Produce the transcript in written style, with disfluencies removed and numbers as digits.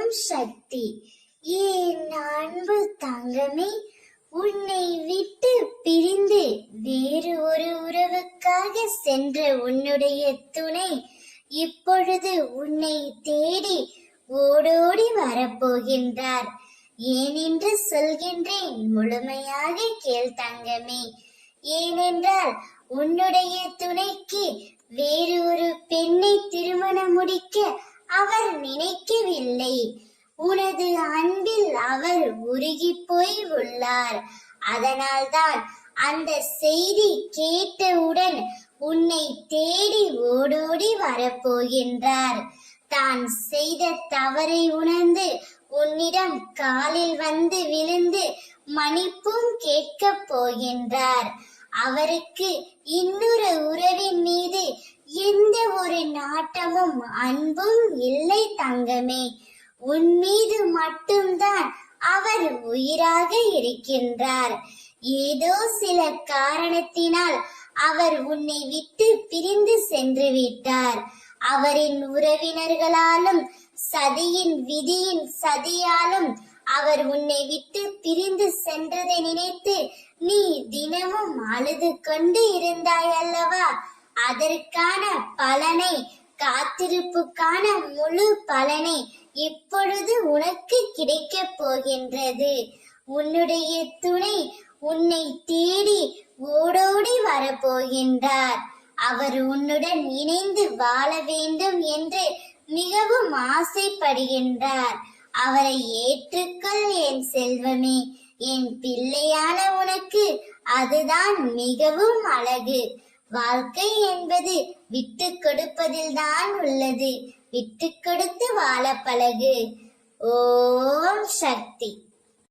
ஓம் சக்தி. என் அன்பு தங்கமே, உன்னை விட்டு பிரிந்து வேறு ஒரு உறவுக்காக சென்ற உன்னுடைய துணை இப்பொழுது உன்னை தேடி ஓடோடி வரப்போகின்றார். ஏனென்று சொல்கின்றேன், முழுமையாக கேள் தங்கமே. ஏனென்றால் உன்னுடைய துணைக்கு வேறு ஒரு பெண்ணை திருமணம் முடிக்க அவர் நினைக்கவில்லை. உனது அன்பில் அவர் உருகி போய் உள்ளார். அதனால்தான் அந்த செய்தி கேட்டவுடன் உன்னை தேடி ஓடோடி வரப்போகின்றார். தான் செய்த தவறை உணர்ந்து உன்னிடம் காலில் வந்து விழுந்து மன்னிப்பும் கேட்க போகின்றார். அவருக்கு இன்னொரு உறவின் மீது எந்த ஒரு நாட்டமும் அன்பும் இல்லை தங்கமே. உன் மீது மட்டும்தான் அவர் உயிராக இருக்கின்றார். ஏதோ சில காரணத்தினால் அவர் உன்னை விட்டு பிரிந்து சென்று விட்டார். அவரின் உறவினர்களாலும் சதியின் விதியின் சதியாலும் அவர் உன்னை விட்டு பிரிந்து சென்றதை நினைத்து நீ தினமும் அழுது கொண்டு இருந்தாய் அல்லவா? அதற்கான பலனை, காத்திருப்புக்கான முழு பலனை இப்பொழுது உனக்கு கிடைக்க போகின்றது. உன்னுடைய துணை உன்னை தேடி ஓடோடி வரப்போகின்றார். அவர் உன்னுடன் இணைந்து வாழ வேண்டும் என்று மிகவும் ஆசைப்படுகின்றார். அவரை ஏற்றுக்கொள் என் செல்வமே. என் பிள்ளையான உனக்கு அதுதான் மிகவும் அழகு. வாழ்க்கை என்பது விட்டு கொடுப்பதில் தான் உள்ளது. விட்டு கொடுத்து வாழ பழகு. ஓம் சக்தி.